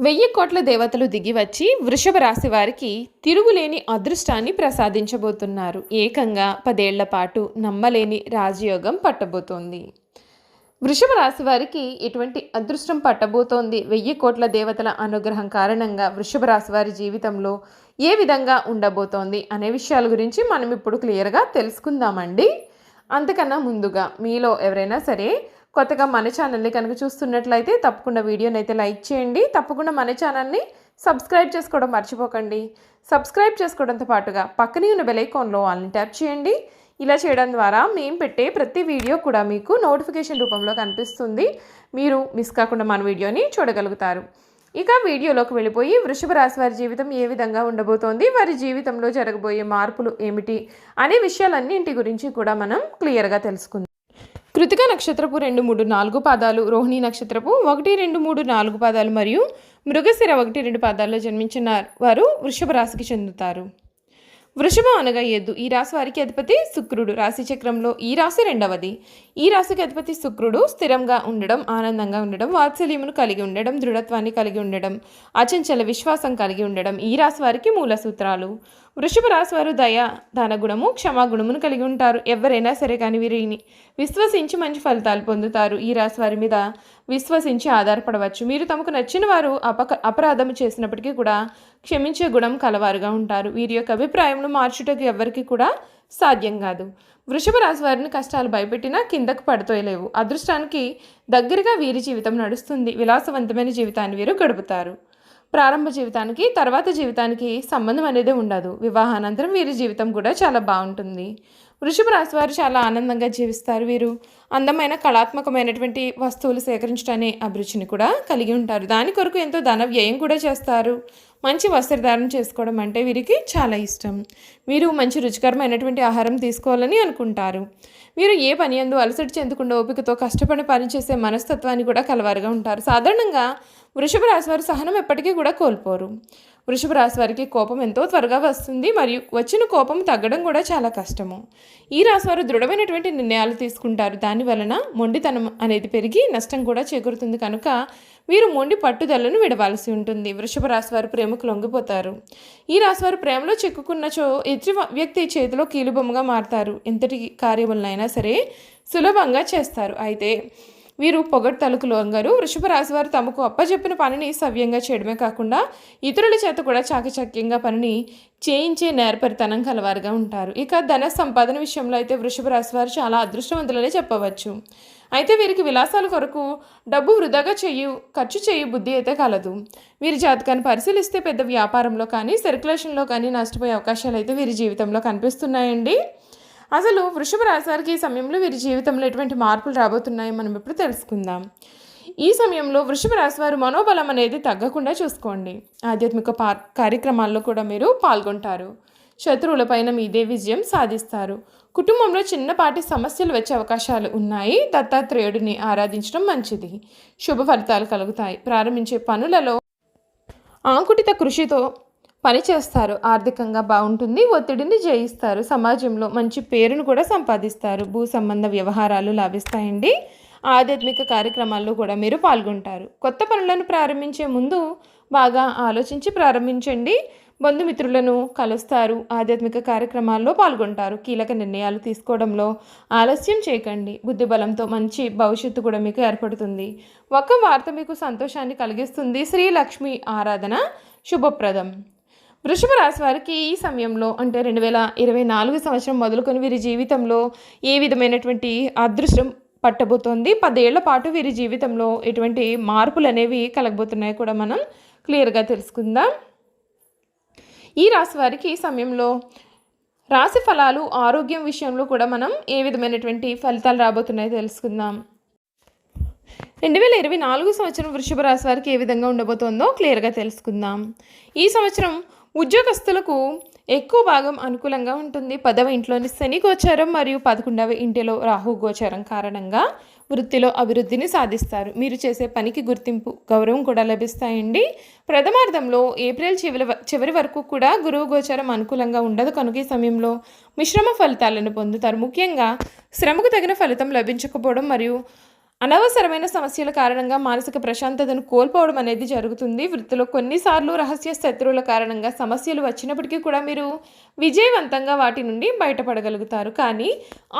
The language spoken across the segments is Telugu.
వెయ్యి కోట్ల దేవతలు దిగివచ్చి వృషభ రాశి వారికి తిరుగులేని అదృష్టాన్ని ప్రసాదించబోతున్నారు. ఏకంగా 10 ఏళ్ల పాటు నమ్మలేని రాజయోగం పట్టబోతోంది. వృషభ రాశి వారికి ఎటువంటి అదృష్టం పట్టబోతోంది? 1000 కోట్ల దేవతల అనుగ్రహం కారణంగా వృషభ రాశి వారి జీవితంలో ఏ విధంగా ఉండబోతోంది అనే విషయాల గురించి మనం ఇప్పుడు క్లియర్గా తెలుసుకుందామండి. అంతకన్నా ముందుగా మీలో ఎవరైనా సరే కొత్తగా మన ఛానల్ని కనుక చూస్తున్నట్లయితే తప్పకుండా వీడియోని అయితే లైక్ చేయండి. తప్పకుండా మన ఛానల్ని సబ్స్క్రైబ్ చేసుకోవడం మర్చిపోకండి. సబ్స్క్రైబ్ చేసుకోవడంతో పాటుగా పక్కనే ఉన్న బెల్ ఐకాన్లో ఆల్ని ట్యాప్ చేయండి. ఇలా చేయడం ద్వారా మేము పెట్టే ప్రతి వీడియో కూడా మీకు నోటిఫికేషన్ రూపంలో కనిపిస్తుంది. మీరు మిస్ కాకుండా మన వీడియోని చూడగలుగుతారు. ఇక వీడియోలోకి వెళ్ళిపోయి వృషభ రాశి వారి జీవితం ఏ విధంగా ఉండబోతోంది, వారి జీవితంలో జరగబోయే మార్పులు ఏమిటి అనే విషయాలన్నింటి గురించి కూడా మనం క్లియర్గా తెలుసుకుందాం. కృతిక నక్షత్రపు 2, 3, 4 పాదాలు, రోహిణి నక్షత్రపు 1, 2, 3, 4 పాదాలు మరియు మృగశిర 1, 2 పాదాల్లో జన్మించిన వారు వృషభ రాశికి చెందుతారు. వృషభం అనగా ఎద్దు. ఈ రాశి వారికి అధిపతి శుక్రుడు. రాశి చక్రంలో ఈ రాశి రెండవది. ఈ రాశికి అధిపతి శుక్రుడు స్థిరంగా ఉండడం, ఆనందంగా ఉండడం, వాత్సల్యమును కలిగి ఉండడం, దృఢత్వాన్ని కలిగి ఉండడం, అచంచల విశ్వాసం కలిగి ఉండడం ఈ రాశి వారికి మూల సూత్రాలు. వృషభ రాశి వారు దయ, దానగుణము, క్షమాగుణమును కలిగి ఉంటారు. ఎవరైనా సరే కానీ వీరిని విశ్వసించి మంచి ఫలితాలు పొందుతారు. ఈ రాశి వారి మీద విశ్వసించి ఆధారపడవచ్చు. మీరు తమకు నచ్చిన వారు అపరాధము చేసినప్పటికీ కూడా క్షమించే గుణం కలవారుగా ఉంటారు. వీరి యొక్క అభిప్రాయంను మార్చుటకు ఎవ్వరికి కూడా సాధ్యం కాదు. వృషభ రాశి వారిని కష్టాలు భయపెట్టినా కిందకు పడుతోయలేవు. అదృష్టానికి దగ్గరగా వీరి జీవితం నడుస్తుంది. విలాసవంతమైన జీవితాన్ని వీరు గడుపుతారు. ప్రారంభ జీవితానికి తర్వాత జీవితానికి సంబంధం అనేది ఉండదు. వివాహానంతరం వీరి జీవితం కూడా చాలా బాగుంటుంది. వృషభ రాశి వారు చాలా ఆనందంగా జీవిస్తారు. వీరు అందమైన కళాత్మకమైనటువంటి వస్తువులు సేకరించడానే అభిరుచిని కూడా కలిగి ఉంటారు. దాని కొరకు ఎంతో ధన వ్యయం కూడా చేస్తారు. మంచి వస్త్రధారణ చేసుకోవడం అంటే వీరికి చాలా ఇష్టం. వీరు మంచి రుచికరమైనటువంటి ఆహారం తీసుకోవాలని అనుకుంటారు. వీరు ఏ పని యందు అలసట చెందకుండా ఓపికతో కష్టపడి పనిచేసే మనస్తత్వాన్ని కూడా కలవారుగా ఉంటారు. సాధారణంగా వృషభ రాశి వారు సహనం ఎప్పటికీ కూడా కోల్పోరు. వృషభ రాశి వారికి కోపం ఎంతో త్వరగా వస్తుంది మరియు వచ్చిన కోపం తగ్గడం కూడా చాలా కష్టము. ఈ రాశి వారు దృఢమైనటువంటి నిర్ణయాలు తీసుకుంటారు. దాని వలన మొండితనం అనేది పెరిగి నష్టం కూడా చేకూరుతుంది. కనుక వీరు మొండి పట్టుదలను విడవాల్సి ఉంటుంది. వృషభ రాశి వారు ప్రేమకు లొంగిపోతారు. ఈ రాశి వారు ప్రేమలో చిక్కుకున్నచో ఎదుటి వ్యక్తి చేతిలో కీలుబొమ్మగా మారతారు. ఎంతటి కార్యములనైనా సరే సులభంగా చేస్తారు. అయితే వీరు పొగడ్తలకు లొంగరు. వృషభ రాశి వారు తమకు అప్పచెప్పిన పనిని సవ్యంగా చేయడమే కాకుండా ఇతరుల చేత కూడా చాకచక్యంగా పనిని చేయించే నేర్పరితనం కలవారుగా ఉంటారు. ఇక ధన సంపాదన విషయంలో అయితే వృషభ రాశి వారు చాలా అదృష్టవంతులనే చెప్పవచ్చు. అయితే వీరికి విలాసాల కొరకు డబ్బు వృధాగా ఖర్చు చేయు బుద్ధి అయితే కలదు. వీరి జాతకాన్ని పరిశీలిస్తే పెద్ద వ్యాపారంలో కానీ సర్క్యులేషన్లో కానీ నష్టపోయే అవకాశాలు అయితే వీరి జీవితంలో కనిపిస్తున్నాయండి. అసలు వృషభ రాశి వారికి ఈ సమయంలో వీరి జీవితంలో ఎటువంటి మార్పులు రాబోతున్నాయో మనం ఇప్పుడు తెలుసుకుందాం. ఈ సమయంలో వృషభ రాశి వారు మనోబలం అనేది తగ్గకుండా చూసుకోండి. ఆధ్యాత్మిక కార్యక్రమాల్లో కూడా మీరు పాల్గొంటారు. శత్రువులపైన మీదే విజయం సాధిస్తారు. కుటుంబంలో చిన్నపాటి సమస్యలు వచ్చే అవకాశాలు ఉన్నాయి. దత్తాత్రేయుడిని ఆరాధించడం మంచిది. శుభ ఫలితాలు కలుగుతాయి. ప్రారంభించే పనులలో ఆంకుటిత కృషితో పనిచేస్తారు. ఆర్థికంగా బాగుంటుంది. ఒత్తిడిని జయిస్తారు. సమాజంలో మంచి పేరును కూడా సంపాదిస్తారు. భూ సంబంధ వ్యవహారాలు లాభిస్తాయండి. ఆధ్యాత్మిక కార్యక్రమాల్లో కూడా మీరు పాల్గొంటారు. కొత్త పనులను ప్రారంభించే ముందు బాగా ఆలోచించి ప్రారంభించండి. బంధుమిత్రులను కలుస్తారు. ఆధ్యాత్మిక కార్యక్రమాల్లో పాల్గొంటారు. కీలక నిర్ణయాలు తీసుకోవడంలో ఆలస్యం చేయకండి. బుద్ధిబలంతో మంచి భవిష్యత్తు కూడా మీకు ఏర్పడుతుంది. ఒక వార్త మీకు సంతోషాన్ని కలిగిస్తుంది. శ్రీ లక్ష్మి ఆరాధన శుభప్రదం. వృషభ రాశి వారికి ఈ సమయంలో అంటే 2024 సంవత్సరం మొదలుకొని వీరి జీవితంలో ఏ విధమైనటువంటి అదృష్టం పట్టబోతోంది, 10 ఏళ్ల పాటు వీరి జీవితంలో ఎటువంటి మార్పులు అనేవి కలగబోతున్నాయో కూడా మనం క్లియర్గా తెలుసుకుందాం. ఈ రాశి వారికి ఈ సమయంలో రాశి ఫలాలు, ఆరోగ్యం విషయంలో కూడా మనం ఏ విధమైనటువంటి ఫలితాలు రాబోతున్నాయో తెలుసుకుందాం. 2024 సంవత్సరం వృషభ రాశి వారికి ఏ విధంగా ఉండబోతోందో క్లియర్గా తెలుసుకుందాం. ఈ సంవత్సరం ఉద్యోగస్తులకు ఎక్కువ భాగం అనుకూలంగా ఉంటుంది. 10వ ఇంట్లోని శని గోచారం మరియు 11వ ఇంటిలో రాహు గోచారం కారణంగా వృత్తిలో అభివృద్ధిని సాధిస్తారు. మీరు చేసే పనికి గుర్తింపు, గౌరవం కూడా లభిస్తాయండి. ప్రథమార్థంలో ఏప్రిల్ చివరి వరకు కూడా గురువు గోచారం అనుకూలంగా ఉండదు. కనుక ఈ సమయంలో మిశ్రమ ఫలితాలను పొందుతారు. ముఖ్యంగా శ్రమకు తగిన ఫలితం లభించకపోవడం మరియు అనవసరమైన సమస్యల కారణంగా మానసిక ప్రశాంతతను కోల్పోవడం అనేది జరుగుతుంది. వృత్తిలో కొన్నిసార్లు రహస్య శత్రువుల కారణంగా సమస్యలు వచ్చినప్పటికీ కూడా మీరు విజయవంతంగా వాటి నుండి బయటపడగలుగుతారు. కానీ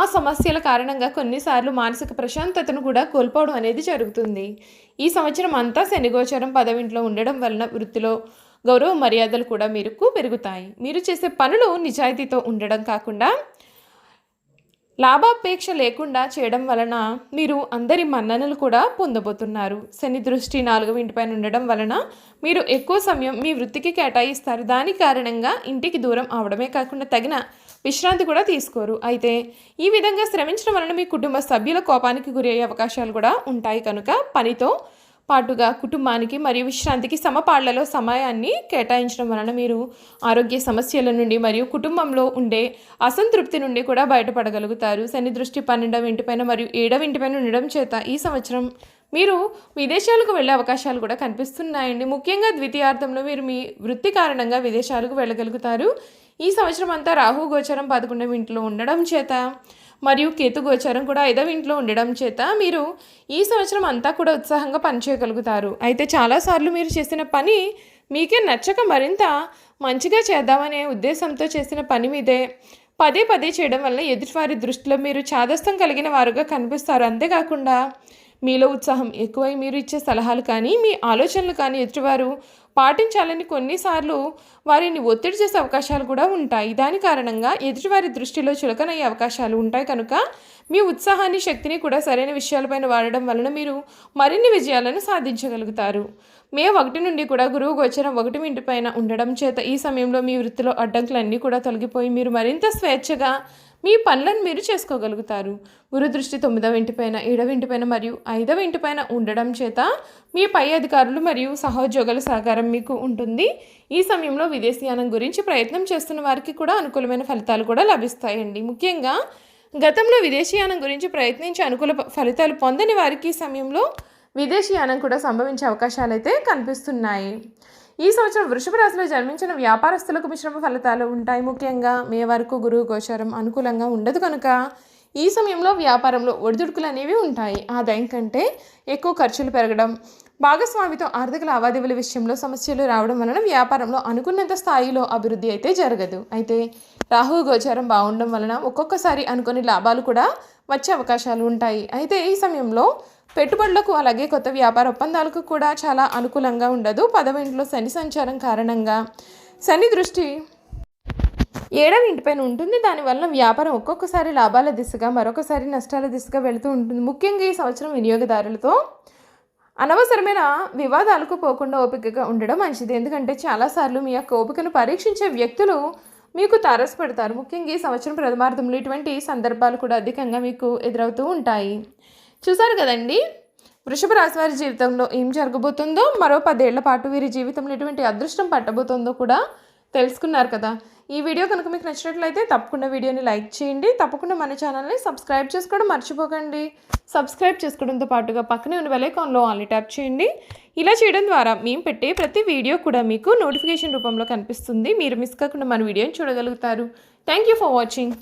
ఆ సమస్యల కారణంగా కొన్నిసార్లు మానసిక ప్రశాంతతను కూడా కోల్పోవడం అనేది జరుగుతుంది. ఈ సంవత్సరం అంతా శనిగోచరం 10వ ఇంట్లో ఉండడం వలన వృత్తిలో గౌరవ మర్యాదలు కూడా మీకు పెరుగుతాయి. మీరు చేసే పనులు నిజాయితీతో ఉండడం కాకుండా లాభాపేక్ష లేకుండా చేయడం వలన మీరు అందరి మన్ననలు కూడా పొందబోతున్నారు. శని దృష్టి 4వ ఇంటిపైన ఉండడం వలన మీరు ఎక్కువ సమయం మీ వృత్తికి కేటాయిస్తారు. దాని కారణంగా ఇంటికి దూరం అవడమే కాకుండా తగిన విశ్రాంతి కూడా తీసుకోరు. అయితే ఈ విధంగా శ్రమించడం వలన మీ కుటుంబ సభ్యుల కోపానికి గురయ్యే అవకాశాలు కూడా ఉంటాయి. కనుక పనితో పాటుగా కుటుంబానికి మరియు విశ్రాంతికి సమపాళ్లలో సమయాన్ని కేటాయించడం వలన మీరు ఆరోగ్య సమస్యల నుండి మరియు కుటుంబంలో ఉండే అసంతృప్తి నుండి కూడా బయటపడగలుగుతారు. శని దృష్టి 12వ ఇంటిపైన మరియు 7వ ఇంటిపైన ఉండడం చేత ఈ సంవత్సరం మీరు విదేశాలకు వెళ్ళే అవకాశాలు కూడా కనిపిస్తున్నాయండి. ముఖ్యంగా ద్వితీయార్థంలో మీరు మీ వృత్తి కారణంగా విదేశాలకు వెళ్ళగలుగుతారు. ఈ సంవత్సరం అంతా రాహు గోచరం 11వ ఇంట్లో ఉండడం చేత మరియు కేతు గోచరం కూడా 5వ ఇంట్లో ఉండడం చేత మీరు ఈ సంవత్సరం అంతా కూడా ఉత్సాహంగా పనిచేయగలుగుతారు. అయితే చాలాసార్లు మీరు చేసిన పని మీకే నచ్చక మరింత మంచిగా చేద్దామనే ఉద్దేశంతో చేసిన పని మీదే పదే పదే చేయడం వల్ల ఎదుటివారి దృష్టిలో మీరు చాదస్తం కలిగిన వారుగా కనిపిస్తారు. అంతేకాకుండా మీలో ఉత్సాహం ఎక్కువై మీరు ఇచ్చే సలహాలు కానీ మీ ఆలోచనలు కానీ ఎదుటివారు పాటించాలని కొన్నిసార్లు వారిని ఒత్తిడి చేసే అవకాశాలు కూడా ఉంటాయి. దాని కారణంగా ఎదుటివారి దృష్టిలో చులకనయ్యే అవకాశాలు ఉంటాయి. కనుక మీ ఉత్సాహాన్ని శక్తిని కూడా సరైన విషయాలపైన వాడడం వలన మీరు మరిన్ని విజయాలను సాధించగలుగుతారు. మే 1 నుండి కూడా గురువు గోచరం 1వ ఇంటిపైన ఉండడం చేత ఈ సమయంలో మీ వృత్తిలో అడ్డంకులన్నీ కూడా తొలగిపోయి మీరు మరింత స్వేచ్ఛగా మీ పనులను మీరు చేసుకోగలుగుతారు. గురు దృష్టి 9వ ఇంటిపైన 7వ ఇంటిపైన మరియు 5వ ఇంటిపైన ఉండడం చేత మీ పై అధికారులు మరియు సహోద్యోగుల సహకారం మీకు ఉంటుంది. ఈ సమయంలో విదేశీయానం గురించి ప్రయత్నం చేస్తున్న వారికి కూడా అనుకూలమైన ఫలితాలు కూడా లభిస్తాయండి. ముఖ్యంగా గతంలో విదేశీయానం గురించి ప్రయత్నించి అనుకూల ఫలితాలు పొందని వారికి ఈ సమయంలో విదేశీయానం కూడా సంభవించే అవకాశాలు అయితే కనిపిస్తున్నాయి. ఈ సంవత్సరం వృషభ రాశిలో జన్మించిన వ్యాపారస్తులకు మిశ్రమ ఫలితాలు ఉంటాయి. ముఖ్యంగా మే వరకు గురువు గోచారం అనుకూలంగా ఉండదు కనుక ఈ సమయంలో వ్యాపారంలో ఒడిదుడుకులు అనేవి ఉంటాయి. ఆదాయం కంటే ఎక్కువ ఖర్చులు పెరగడం, భాగస్వామితో ఆర్థిక లావాదేవీల విషయంలో సమస్యలు రావడం వలన వ్యాపారంలో అనుకున్నంత స్థాయిలో అభివృద్ధి అయితే జరగదు. అయితే రాహు గోచారం బాగుండడం వలన ఒక్కొక్కసారి అనుకుని లాభాలు కూడా వచ్చే అవకాశాలు ఉంటాయి. అయితే ఈ సమయంలో పెట్టుబడులకు అలాగే కొత్త వ్యాపార ఒప్పందాలకు కూడా చాలా అనుకూలంగా ఉండదు. 10వ ఇంట్లో శని సంచారం కారణంగా శని దృష్టి 7వ ఇంటిపైన ఉంటుంది. దానివల్ల వ్యాపారం ఒక్కొక్కసారి లాభాల దిశగా మరొకసారి నష్టాల దిశగా వెళుతూ ఉంటుంది. ముఖ్యంగా ఈ సంవత్సరం వినియోగదారులతో అనవసరమైన వివాదాలకు పోకుండా ఓపికగా ఉండడం మంచిది. ఎందుకంటే చాలాసార్లు మీ యొక్క ఓపికను పరీక్షించే వ్యక్తులు మీకు తారసపడతారు. ముఖ్యంగా ఈ సంవత్సరం ప్రథమార్థంలో ఇటువంటి సందర్భాలు కూడా అధికంగా మీకు ఎదురవుతూ ఉంటాయి. చూసారు కదండి, వృషభ రాశి వారి జీవితంలో ఏం జరగబోతుందో, మరో 10 ఏళ్ల పాటు వీరి జీవితంలో ఎటువంటి అదృష్టం పట్టబోతుందో కూడా తెలుసుకున్నారు కదా. ఈ వీడియో కనుక మీకు నచ్చినట్లయితే తప్పకుండా వీడియోని లైక్ చేయండి. తప్పకుండా మన ఛానల్ని సబ్స్క్రైబ్ చేసుకోవడం మర్చిపోకండి. సబ్స్క్రైబ్ చేసుకోవడంతో పాటుగా పక్కనే ఉన్న బెల్ ఐకాన్లో ఆల్ ట్యాప్ చేయండి. ఇలా చేయడం ద్వారా మేము పెట్టే ప్రతి వీడియో కూడా మీకు నోటిఫికేషన్ రూపంలో కనిపిస్తుంది. మీరు మిస్ కాకుండా మన వీడియోని చూడగలుగుతారు. Thank you for watching.